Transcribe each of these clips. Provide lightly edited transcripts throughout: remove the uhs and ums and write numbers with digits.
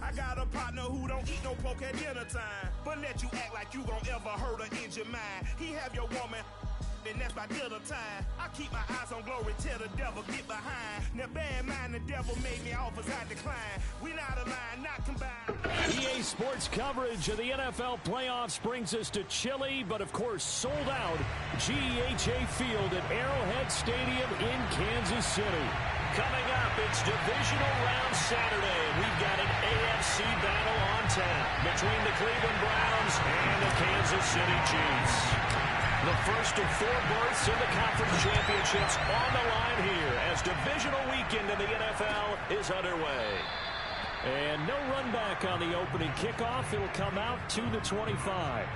I got a partner who don't eat no pork at dinner time, but let you act like you gon' ever hurt or injure mine. He have your woman, and that's by dinner time. I keep my eyes on glory, tell the devil get behind. Now bear in mind the devil made me offers I decline. We not aligned, not combined. EA Sports coverage of the NFL playoffs brings us to chilly, but of course sold out GEHA Field at Arrowhead Stadium in Kansas City. Coming up, it's Divisional Round Saturday. We've got an AFC battle on tap between the Cleveland Browns and the Kansas City Chiefs. The first of 4 berths in the conference championships on the line here as divisional weekend in the NFL is underway. And no run back on the opening kickoff. It'll come out to the 25.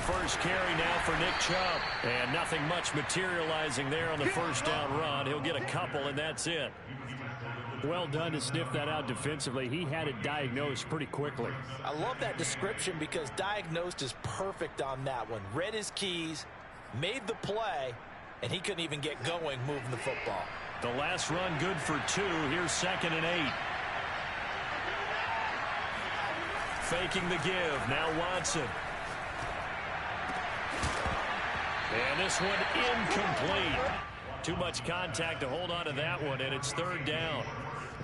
First carry now for Nick Chubb. And nothing much materializing there on the first down run. He'll get a couple, and that's it. Well done to sniff that out defensively. He had it diagnosed pretty quickly. I love that description because diagnosed is perfect on that one. Read his keys, made the play, and he couldn't even get going moving the football. The last run good for 2. Here's 2nd and 8. Faking the give. Now Watson. And this one incomplete. Too much contact to hold on to that one, and it's 3rd down.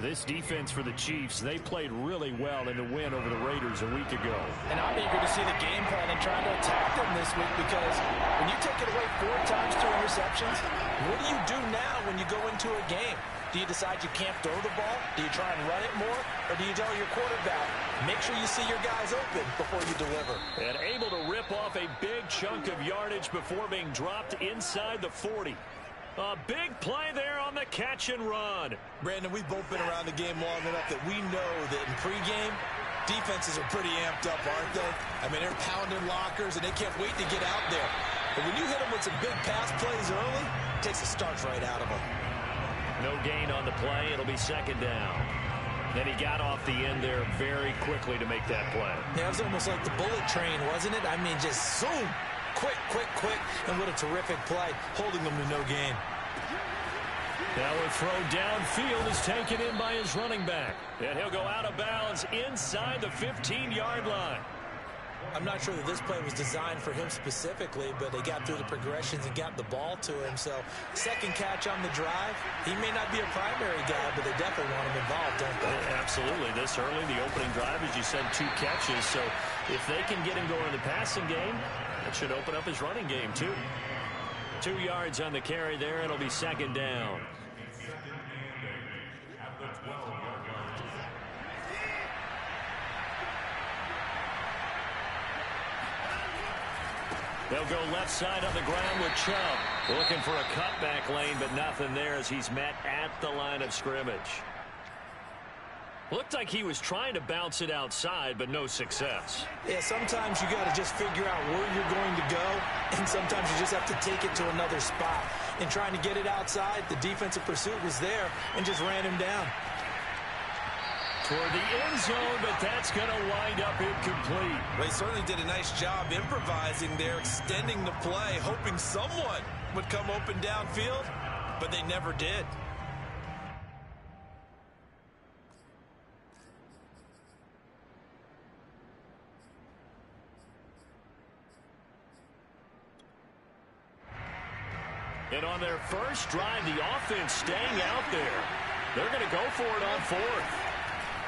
This defense for the Chiefs, they played really well in the win over the Raiders a week ago. And I'm eager to see the game plan and trying to attack them this week because when you take it away 4 times, 2 interceptions, what do you do now when you go into a game? Do you decide you can't throw the ball? Do you try and run it more? Or do you tell your quarterback, make sure you see your guys open before you deliver? And able to rip off a big chunk of yardage before being dropped inside the 40. A big play there on the catch and run. Brandon, we've both been around the game long enough that we know that in pregame, defenses are pretty amped up, aren't they? I mean, they're pounding lockers, and they can't wait to get out there. But when you hit them with some big pass plays early, it takes the starch right out of them. No gain on the play. It'll be 2nd down. Then he got off the end there very quickly to make that play. Yeah, it was almost like the bullet train, wasn't it? I mean, just zoom. Quick, quick, quick. And what a terrific play, holding them to no gain. Now a throw downfield is taken in by his running back. And he'll go out of bounds inside the 15-yard line. I'm not sure that this play was designed for him specifically, but they got through the progressions and got the ball to him. So, 2nd catch on the drive. He may not be a primary guy, but they definitely want him involved, don't they? Absolutely. This early, the opening drive, as you said, 2 catches. So, if they can get him going in the passing game, that should open up his running game, too. 2 yards on the carry there. It'll be 2nd down. They'll go left side on the ground with Chubb. Looking for a cutback lane, but nothing there as he's met at the line of scrimmage. Looked like he was trying to bounce it outside, but no success. Yeah, sometimes you got to just figure out where you're going to go, and sometimes you just have to take it to another spot. And trying to get it outside, the defensive pursuit was there and just ran him down. Toward the end zone, but that's going to wind up incomplete. They certainly did a nice job improvising there, extending the play, hoping someone would come open downfield, but they never did. And on their first drive, the offense staying out there. They're going to go for it on 4th.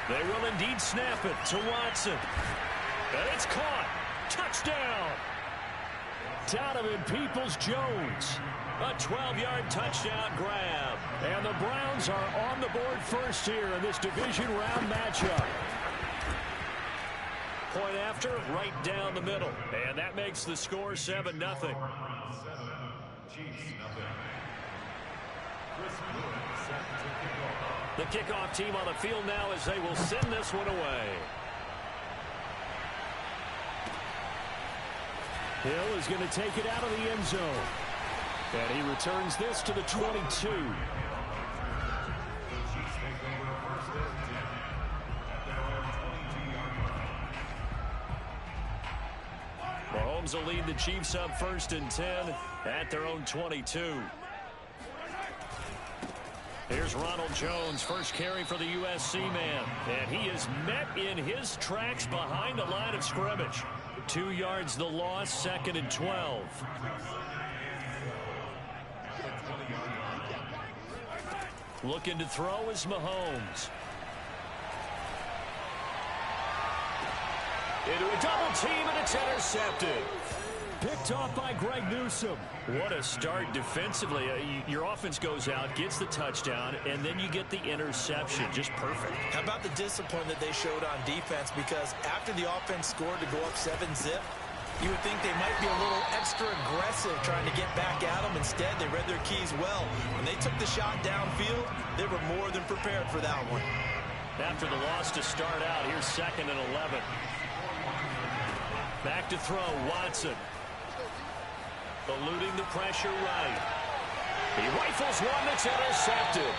They will indeed snap it to Watson. And it's caught. Touchdown. Donovan Peoples-Jones. A 12-yard touchdown grab. And the Browns are on the board first here in this division round matchup. Point after, right down the middle. And that makes the score 7-0. The kickoff team on the field now as they will send this one away. Hill is going to take it out of the end zone. And he returns this to the 22. Mahomes will lead the Chiefs up 1st and 10 at their own 22. Here's Ronald Jones, first carry for the USC man. And he is met in his tracks behind the line of scrimmage. 2 yards the loss, 2nd and 12. Looking to throw is Mahomes. Into a double team, and it's intercepted. Picked off by Greg Newsome. What a start defensively. Your offense goes out, gets the touchdown, and then you get the interception. Just perfect. How about the discipline that they showed on defense? Because after the offense scored to go up 7-zip, you would think they might be a little extra aggressive trying to get back at them. Instead, they read their keys well. When they took the shot downfield, they were more than prepared for that one. After the loss to start out, here's 2nd and 11. Back to throw, Watson. Eluding the pressure right. He rifles one that's intercepted.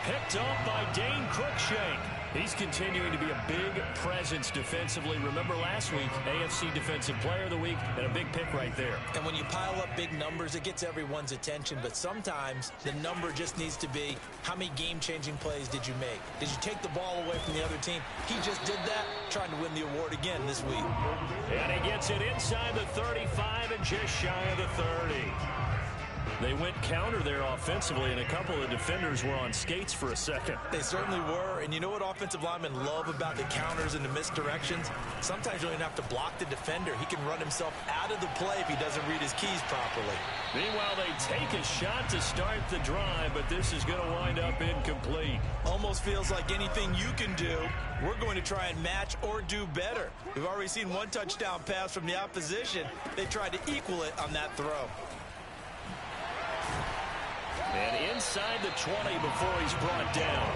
Picked up by Dane Cruikshank. He's continuing to be a big presence defensively. Remember last week, AFC Defensive Player of the Week, and a big pick right there. And when you pile up big numbers, it gets everyone's attention. But sometimes the number just needs to be, how many game-changing plays did you make? Did you take the ball away from the other team? He just did that, trying to win the award again this week. And he gets it inside the 35 and just shy of the 30. They went counter there offensively, and a couple of defenders were on skates for a second. They certainly were, and you know what offensive linemen love about the counters and the misdirections? Sometimes you don't even have to block the defender. He can run himself out of the play if he doesn't read his keys properly. Meanwhile, they take a shot to start the drive, but this is going to wind up incomplete. Almost feels like anything you can do, we're going to try and match or do better. We've already seen one touchdown pass from the opposition. They tried to equal it on that throw. And inside the 20 before he's brought down.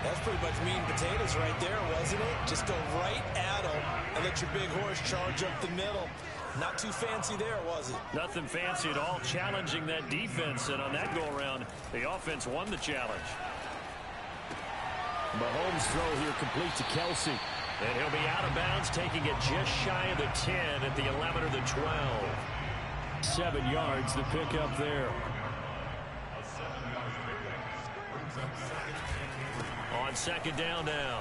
That's pretty much meat and potatoes right there, wasn't it? Just go right at him and let your big horse charge up the middle. Not too fancy there, was it? Nothing fancy at all, challenging that defense. And on that go-around, the offense won the challenge. Mahomes' throw here complete to Kelsey. And he'll be out of bounds, taking it just shy of the 10 at the 11 or the 12. 7 yards, the pickup there. On 2nd down now,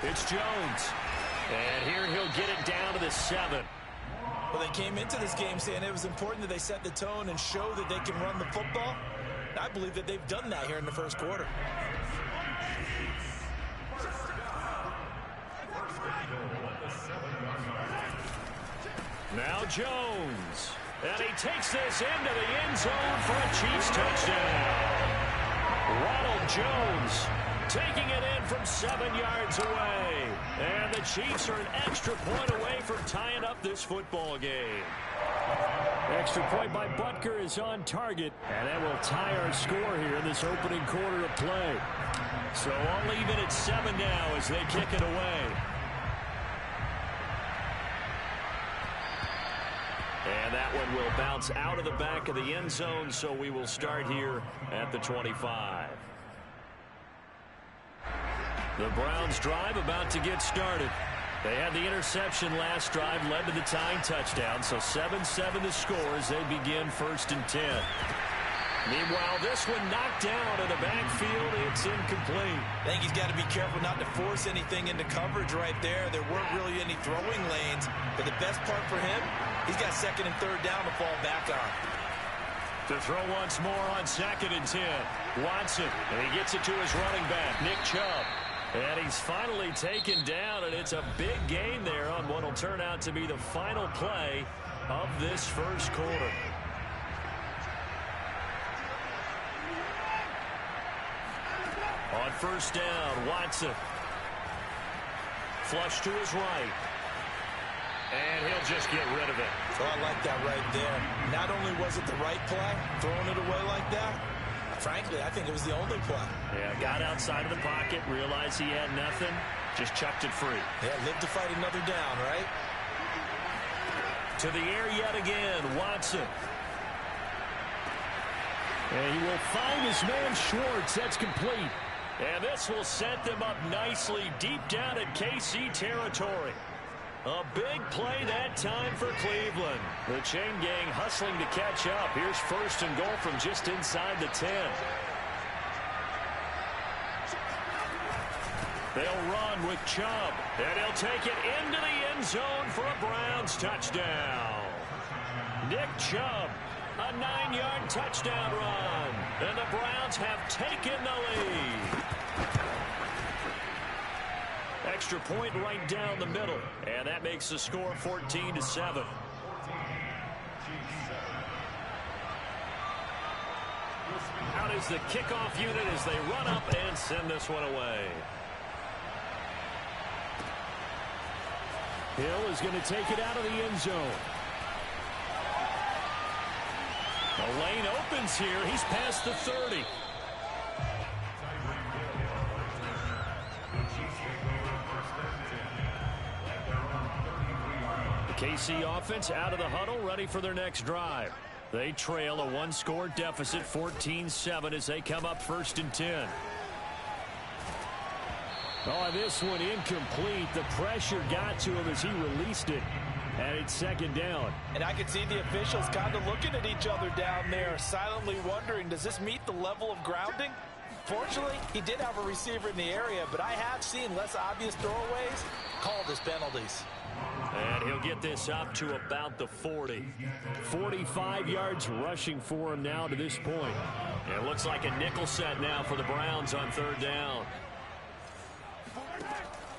it's Jones. And here he'll get it down to the 7. Well, they came into this game saying it was important that they set the tone and show that they can run the football. I believe that they've done that here in the first quarter. Now Jones. And he takes this into the end zone for a Chiefs touchdown. Ronald Jones taking it in from 7 yards away. And the Chiefs are an extra point away from tying up this football game. Extra point by Butker is on target. And that will tie our score here in this opening quarter of play. So all even at 7 now as they kick it away. And that one will bounce out of the back of the end zone, so we will start here at the 25. The Browns drive about to get started. They had the interception last drive, led to the tying touchdown, so 7-7 the score as they begin 1st and 10. Meanwhile, this one knocked down in the backfield. It's incomplete. I think he's got to be careful not to force anything into coverage right there. There weren't really any throwing lanes, but the best part for him, he's got 2nd and 3rd down to fall back on. To throw once more on 2nd and 10. Watson, and he gets it to his running back, Nick Chubb. And he's finally taken down, and it's a big gain there on what will turn out to be the final play of this first quarter. On 1st down, Watson. Flush to his right. And he'll just get rid of it. So I like that right there. Not only was it the right play, throwing it away like that, frankly, I think it was the only play. Yeah, got outside of the pocket, realized he had nothing, just chucked it free. Yeah, live to fight another down, right? To the air yet again, Watson. And he will find his man Schwartz. That's complete. And this will set them up nicely deep down in KC territory. A big play that time for Cleveland. The chain gang hustling to catch up. Here's first and goal from just inside the 10. They'll run with Chubb. And he'll take it into the end zone for a Browns touchdown. Nick Chubb, a 9-yard touchdown run. And the Browns have taken the lead. Extra point right down the middle. And that makes the score 14-7. Out is the kickoff unit as they run up and send this one away. Hill is going to take it out of the end zone. The lane opens here. He's past the 30. The KC offense out of the huddle, ready for their next drive. They trail a one-score deficit, 14-7, as they come up first and 10. Oh, this one incomplete. The pressure got to him as he released it. And it's second down. And I can see the officials kind of looking at each other down there, silently wondering, does this meet the level of grounding? Fortunately, he did have a receiver in the area, but I have seen less obvious throwaways called as penalties. And he'll get this up to about the 40. 45 yards rushing for him now to this point. It looks like a nickel set now for the Browns on third down.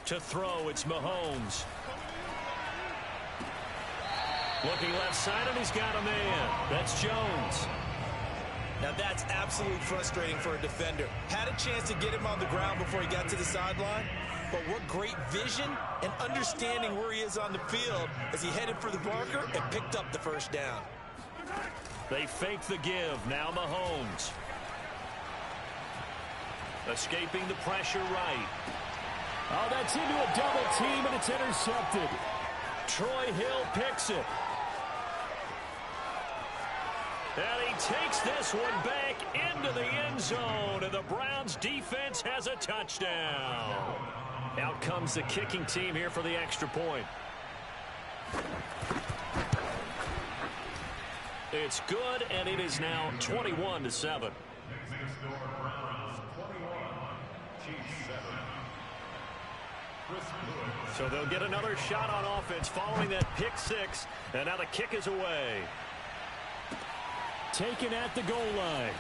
To throw, it's Mahomes. Looking left side, and he's got a man. That's Jones. Now that's absolutely frustrating for a defender. Had a chance to get him on the ground before he got to the sideline, but what great vision and understanding where he is on the field as he headed for the marker and picked up the first down. They fake the give. Now Mahomes. Escaping the pressure right. Oh, that's into a double team, and it's intercepted. Troy Hill picks it. And he takes this one back into the end zone, and the Browns defense has a touchdown. Out comes the kicking team here for the extra point. It's good, and it is now 21-7. So they'll get another shot on offense following that pick six, and now the kick is away. Taken at the goal line.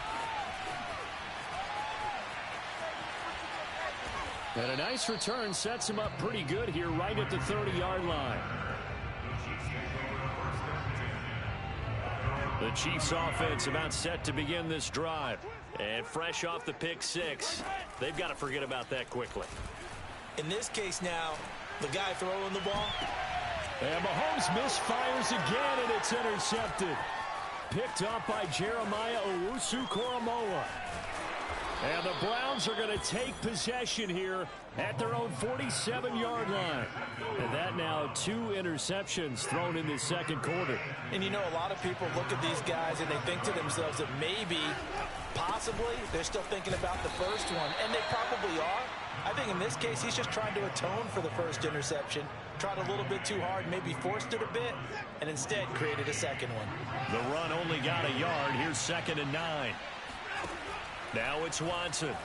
And a nice return sets him up pretty good here right at the 30-yard line. The Chiefs offense about set to begin this drive. And fresh off the pick six, they've got to forget about that quickly. In this case now, the guy throwing the ball. And Mahomes misfires again, and it's intercepted. Picked up by Jeremiah Owusu-Koramoah. And the Browns are going to take possession here at their own 47-yard line. And that now 2 interceptions thrown in the second quarter. And you know, a lot of people look at these guys and they think to themselves that maybe, possibly, they're still thinking about the first one. And they probably are. I think in this case, he's just trying to atone for the first interception. Tried a little bit too hard, maybe forced it a bit, and instead created a second one. The run only got a yard. Here's 2nd and 9. Now it's Watson.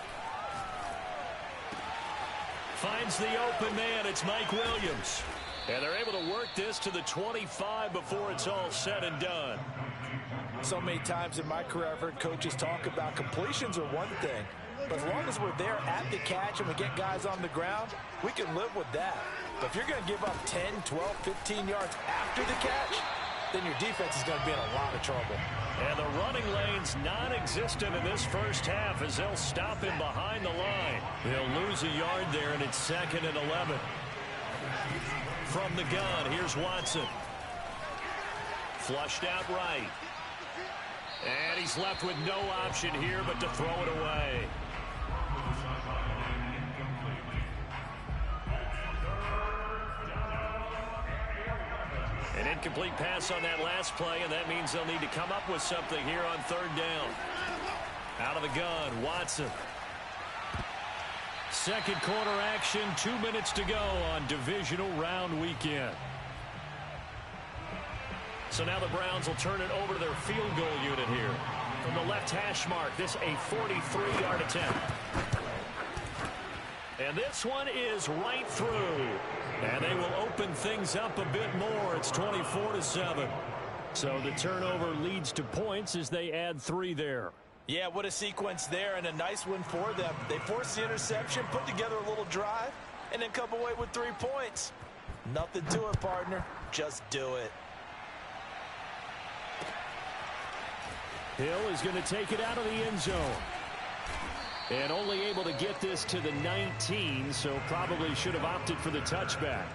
Finds the open man. It's Mike Williams. And they're able to work this to the 25 before it's all said and done. So many times in my career, I've heard coaches talk about completions are one thing. But as long as we're there at the catch and we get guys on the ground, we can live with that. But if you're going to give up 10, 12, 15 yards after the catch, then your defense is going to be in a lot of trouble. And the running lane's non-existent in this first half as they'll stop him behind the line. They'll lose a yard there, and it's 2nd and 11. From the gun, here's Watson. Flushed out right. And he's left with no option here but to throw it away. An incomplete pass on that last play, and that means they'll need to come up with something here on third down. Out of the gun, Watson. Second quarter action, 2 minutes to go on divisional round weekend. So now the Browns will turn it over to their field goal unit here. From the left hash mark, this a 43-yard attempt. And this one is right through. And they will open things up a bit more. It's 24-7. So the turnover leads to points as they add 3 there. Yeah, what a sequence there, and a nice win for them. They forced the interception, put together a little drive, and then come away with 3 points. Nothing to it, partner. Just do it. Hill is going to take it out of the end zone. And only able to get this to the 19, so probably should have opted for the touchback.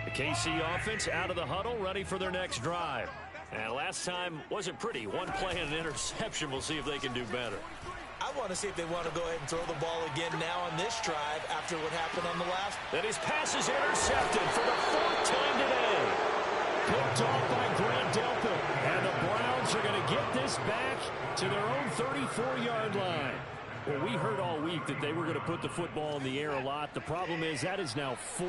The KC offense out of the huddle, ready for their next drive. And last time wasn't pretty. One play and an interception. We'll see if they can do better. I want to see if they want to go ahead and throw the ball again now on this drive after what happened on the last. And his pass is intercepted for the 4th time today. Picked off by Grant Delpit. And the Browns are going to get this back to their own 34-yard line. Well, we heard all week that they were going to put the football in the air a lot. The problem is that is now 4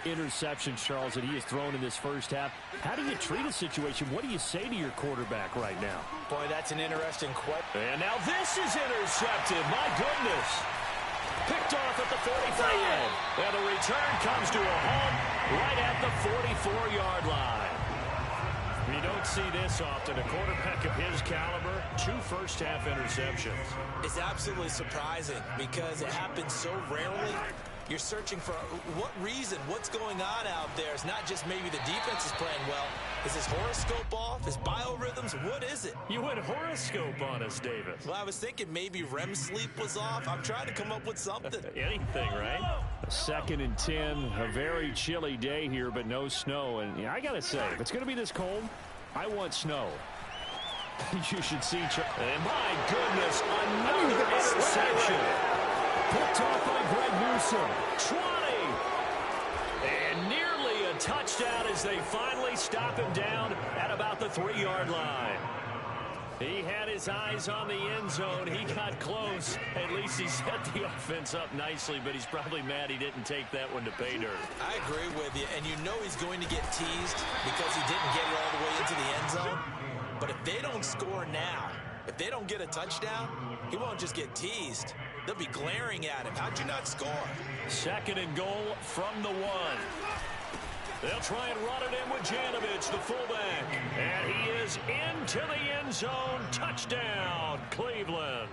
interceptions, Charles, that he has thrown in this first half. How do you treat a situation? What do you say to your quarterback right now? Boy, that's an interesting question. And now this is intercepted. My goodness. Picked off at the 45. And the return comes to a halt right at the 44-yard line. You don't see this often. A quarterback of his caliber, 2 first-half interceptions. It's absolutely surprising because it happens so rarely. You're searching for what reason, what's going on out there. It's not just maybe the defense is playing well. Is his horoscope off? His biorhythms? What is it? You went horoscope on us, Davis. Well, I was thinking maybe REM sleep was off. I'm trying to come up with something. Anything, right? 2nd and 10, a very chilly day here, but no snow. And yeah, I got to say, if it's going to be this cold, I want snow. You should see. And my goodness, another interception. Picked off by Greg Newsome. 20. And nearly a touchdown as they finally stop him down at about the 3-yard line. He had his eyes on the end zone. He got close. At least he set the offense up nicely, but he's probably mad he didn't take that one to pay dirt. I agree with you, and you know he's going to get teased because he didn't get it all the way into the end zone. But if they don't score now, if they don't get a touchdown, he won't just get teased. They'll be glaring at him. How'd you not score? 2nd and goal from the 1. They'll try and run it in with Janovich, the fullback. And he is into the end zone. Touchdown, Cleveland.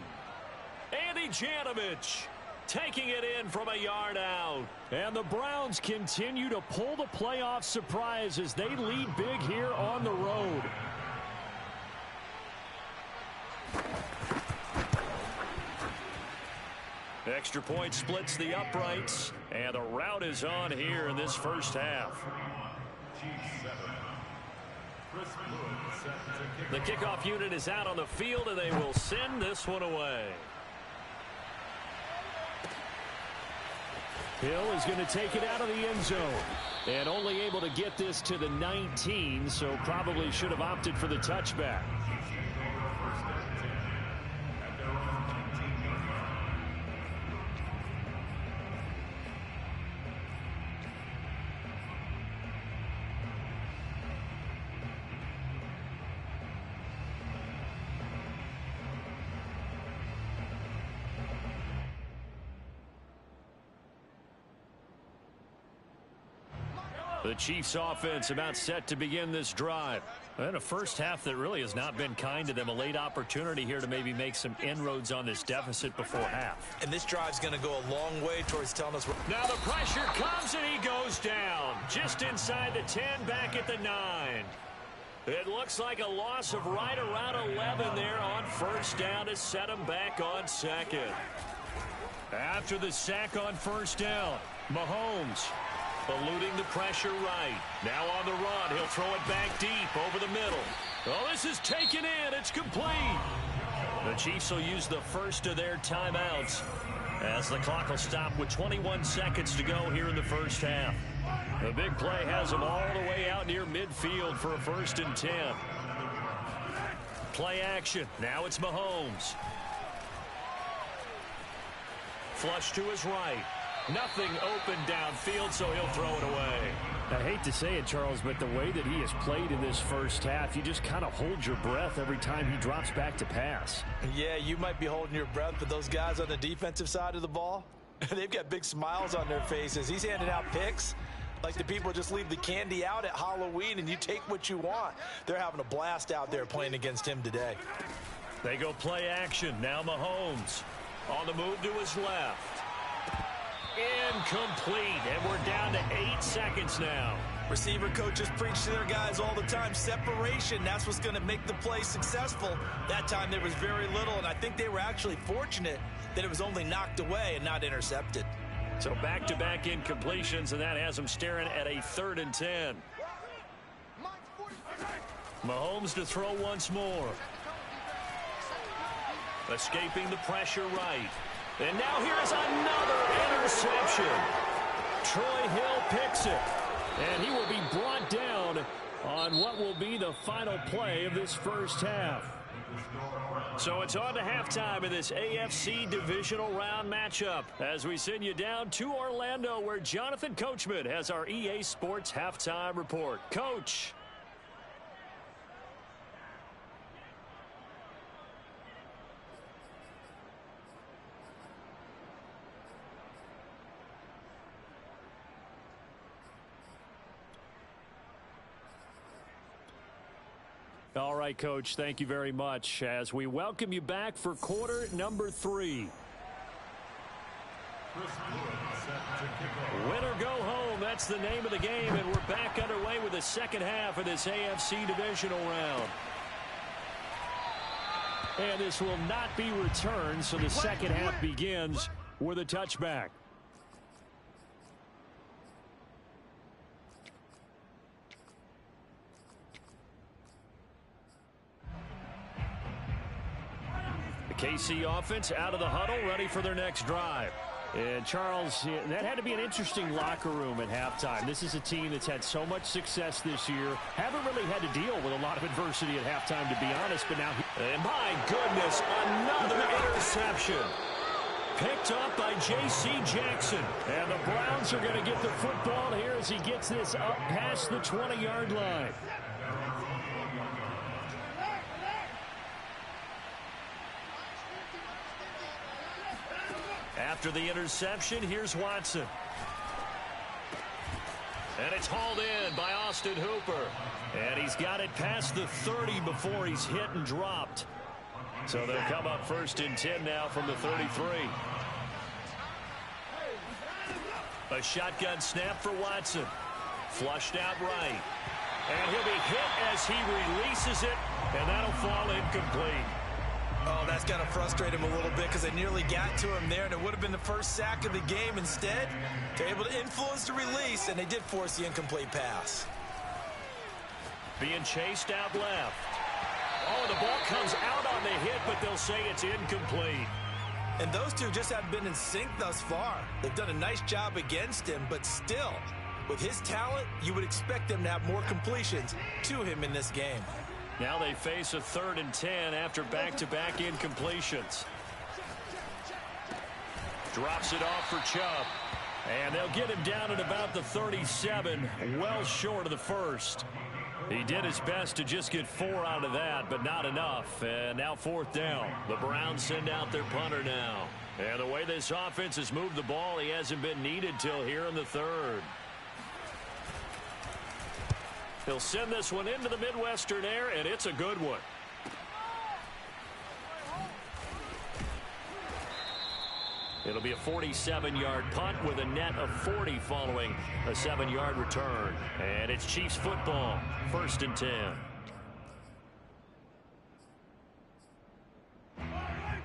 Andy Janovich taking it in from a yard out. And the Browns continue to pull the playoff surprise as they lead big here on the road. Extra point splits the uprights, and the route is on here in this first half. The kickoff unit is out on the field, and they will send this one away. Hill is going to take it out of the end zone, and only able to get this to the 19, so probably should have opted for the touchback. The Chiefs offense about set to begin this drive. And a first half that really has not been kind to them. A late opportunity here to maybe make some inroads on this deficit before half. And this drive's going to go a long way towards telling us. Now the pressure comes and he goes down. Just inside the 10, back at the 9. It looks like a loss of right around 11 there on first down to set him back on 2nd. After the sack on first down, Mahomes Eluding the pressure right. Now on the run. He'll throw it back deep over the middle. Oh, this is taken in. It's complete. The Chiefs will use the first of their timeouts as the clock will stop with 21 seconds to go here in the first half. The big play has them all the way out near midfield for a 1st and 10. Play action. Now it's Mahomes. Flush to his right. Nothing open downfield, so he'll throw it away. I hate to say it, Charles, but the way that he has played in this first half, you just kind of hold your breath every time he drops back to pass. Yeah, you might be holding your breath, but those guys on the defensive side of the ball, they've got big smiles on their faces. He's handing out picks like the people just leave the candy out at Halloween and you take what you want. They're having a blast out there playing against him today. They go play action. Now Mahomes on the move to his left. Incomplete, and we're down to 8 seconds now. Receiver coaches preach to their guys all the time. Separation, that's what's going to make the play successful. That time there was very little, and I think they were actually fortunate that it was only knocked away and not intercepted. So back-to-back incompletions, and that has them staring at a 3rd and 10. Mahomes to throw once more. Escaping the pressure right. And now here's another interception. Troy Hill picks it. And he will be brought down on what will be the final play of this first half. So it's on to halftime in this AFC Divisional Round matchup as we send you down to Orlando where Jonathan Coachman has our EA Sports Halftime Report. Coach. All right, Coach, thank you very much as we welcome you back for quarter number 3. Win or go home, that's the name of the game, and we're back underway with the second half of this AFC Divisional Round. And this will not be returned, so the second half begins with a touchback. KC offense out of the huddle, ready for their next drive. And Charles, that had to be an interesting locker room at halftime. This is a team that's had so much success this year. Haven't really had to deal with a lot of adversity at halftime, to be honest. But now, and my goodness, another interception. Picked up by J.C. Jackson. And the Browns are going to get the football here as he gets this up past the 20-yard line. After the interception, here's Watson. And it's hauled in by Austin Hooper. And he's got it past the 30 before he's hit and dropped. So they'll come up 1st and 10 now from the 33. A shotgun snap for Watson. Flushed out right. And he'll be hit as he releases it. And that'll fall incomplete. Oh, that's got to frustrate him a little bit because they nearly got to him there, and it would have been the first sack of the game. Instead, they're able to influence the release, and they did force the incomplete pass. Being chased out left. Oh, the ball comes out on the hit, but they'll say it's incomplete. And those two just haven't been in sync thus far. They've done a nice job against him, but still, with his talent, you would expect them to have more completions to him in this game. Now they face a 3rd and 10 after back-to-back incompletions. Drops it off for Chubb. And they'll get him down at about the 37, well short of the first. He did his best to just get 4 out of that, but not enough. And now 4th down. The Browns send out their punter now. And the way this offense has moved the ball, he hasn't been needed till here in the 3rd. He'll send this one into the Midwestern air, and it's a good one. It'll be a 47-yard punt with a net of 40 following a 7-yard return. And it's Chiefs football, 1st and 10.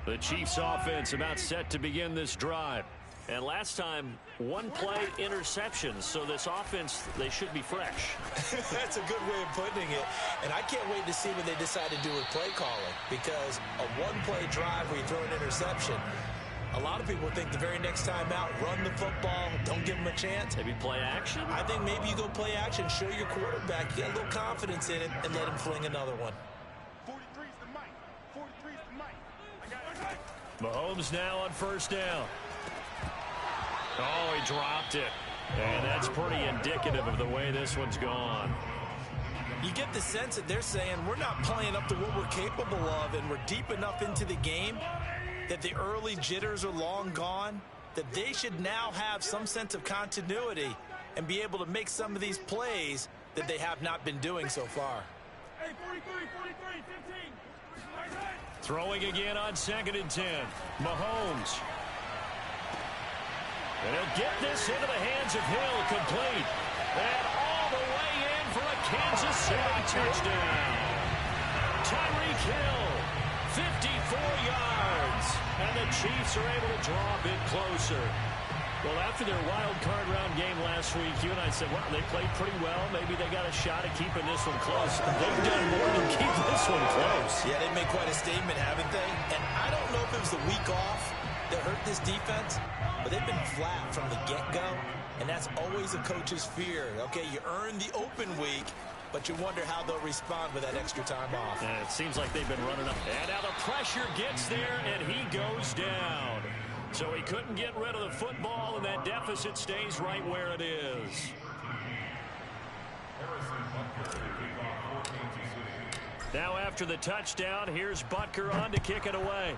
The Chiefs offense about set to begin this drive. And last time, one play interceptions. So this offense, they should be fresh. That's a good way of putting it. And I can't wait to see what they decide to do with play calling. Because a one-play drive where you throw an interception, a lot of people think the very next time out, run the football, don't give them a chance. Maybe play action? I think maybe you go play action, show your quarterback, you got a little confidence in it, and let him fling another one. 43's the mic. 43's the mic. I got it. Mahomes now on first down. Oh, he dropped it. And that's pretty indicative of the way this one's gone. You get the sense that they're saying we're not playing up to what we're capable of, and we're deep enough into the game that the early jitters are long gone, that they should now have some sense of continuity and be able to make some of these plays that they have not been doing so far. Hey, 43, 15. Throwing again on 2nd and 10. Mahomes. And he'll get this into the hands of Hill, complete. And all the way in for a Kansas City touchdown. Tyreek Hill, 54 yards. And the Chiefs are able to draw a bit closer. Well, after their wild card round game last week, you and I said, well, they played pretty well. Maybe they got a shot at keeping this one close. They've done more than keep this one close. Yeah, they made quite a statement, haven't they? And I don't know if it was the week off that hurt this defense, but they've been flat from the get-go, and that's always a coach's fear. Okay, you earn the open week, but you wonder how they'll respond with that extra time off. And it seems like they've been running up. And now the pressure gets there, and he goes down. So he couldn't get rid of the football, and that deficit stays right where it is. Now after the touchdown, here's Butker on to kick it away.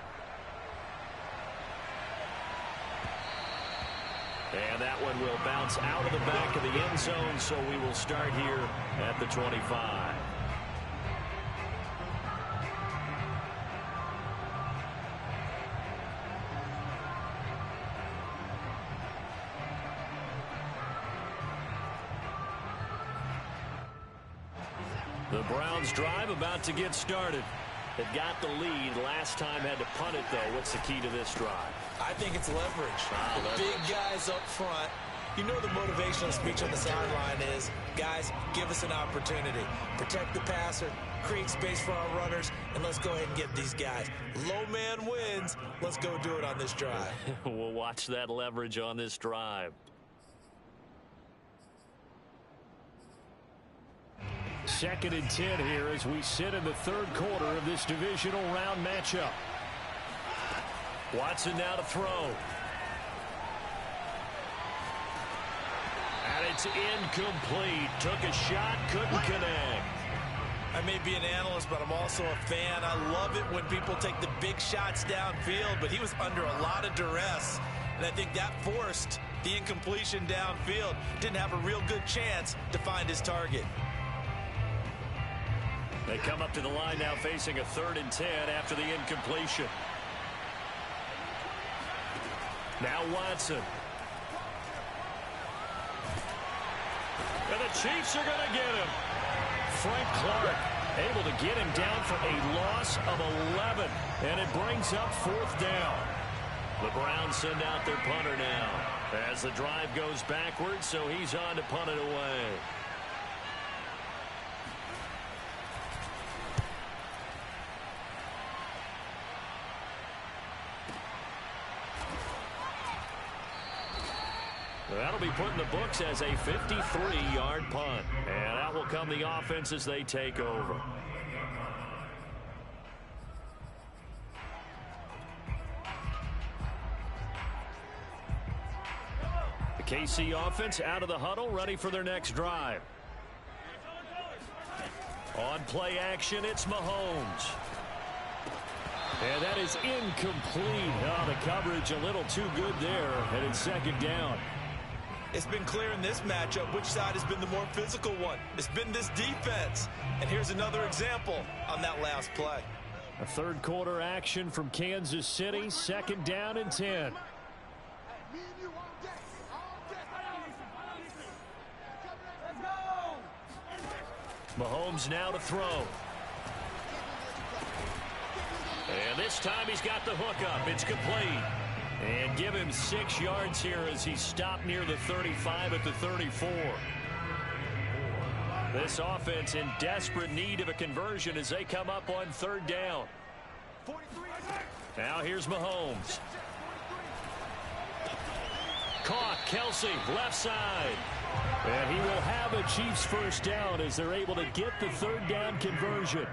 And that one will bounce out of the back of the end zone, so we will start here at the 25. The Browns drive about to get started. They've got the lead. Last time had to punt it, though. What's the key to this drive? I think it's leverage. The big guys up front. You know the motivational speech on the sideline is, guys, give us an opportunity. Protect the passer, create space for our runners, and let's go ahead and get these guys. Low man wins. Let's go do it on this drive. We'll watch that leverage on this drive. Second and 10 here as we sit in the third quarter of this divisional round matchup. Watson now to throw. And it's incomplete. Took a shot, couldn't connect. I may be an analyst, but I'm also a fan. I love it when people take the big shots downfield, but he was under a lot of duress. And I think that forced the incompletion downfield. Didn't have a real good chance to find his target. They come up to the line now facing a 3rd and 10 after the incompletion. Now Watson. And the Chiefs are going to get him. Frank Clark able to get him down for a loss of 11. And it brings up 4th down. The Browns send out their punter now as the drive goes backwards, so he's on to punt it away. That'll be put in the books as a 53-yard punt. And that will come the offense as they take over. The KC offense out of the huddle, ready for their next drive. On play action, it's Mahomes. And that is incomplete. Oh, the coverage a little too good there. And it's 2nd down. It's been clear in this matchup which side has been the more physical one. It's been this defense. And here's another example on that last play. A third quarter action from Kansas City. 2nd down and 10. Mahomes now to throw. And this time he's got the hook up. It's complete. And give him 6 yards here as he stopped near the 35 at the 34. This offense in desperate need of a conversion as they come up on 3rd down. Now here's Mahomes. Caught. Kelsey, left side. And he will have a Chiefs first down as they're able to get the 3rd down conversion.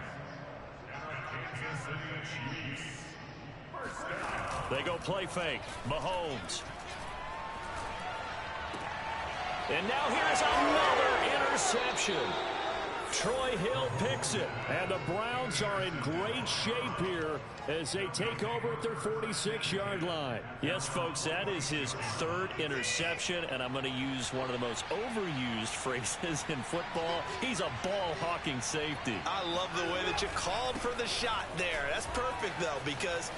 They go play fake. Mahomes. And now here's another interception. Troy Hill picks it. And the Browns are in great shape here as they take over at their 46-yard line. Yes, folks, that is his 3rd interception, and I'm going to use one of the most overused phrases in football. He's a ball-hawking safety. I love the way that you called for the shot there. That's perfect, though, because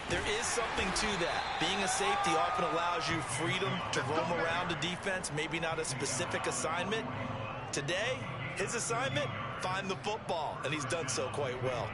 there is something to that. Being a safety often allows you freedom to roam around a defense, maybe not a specific assignment. Today, his assignment, find the football, and he's done so quite well.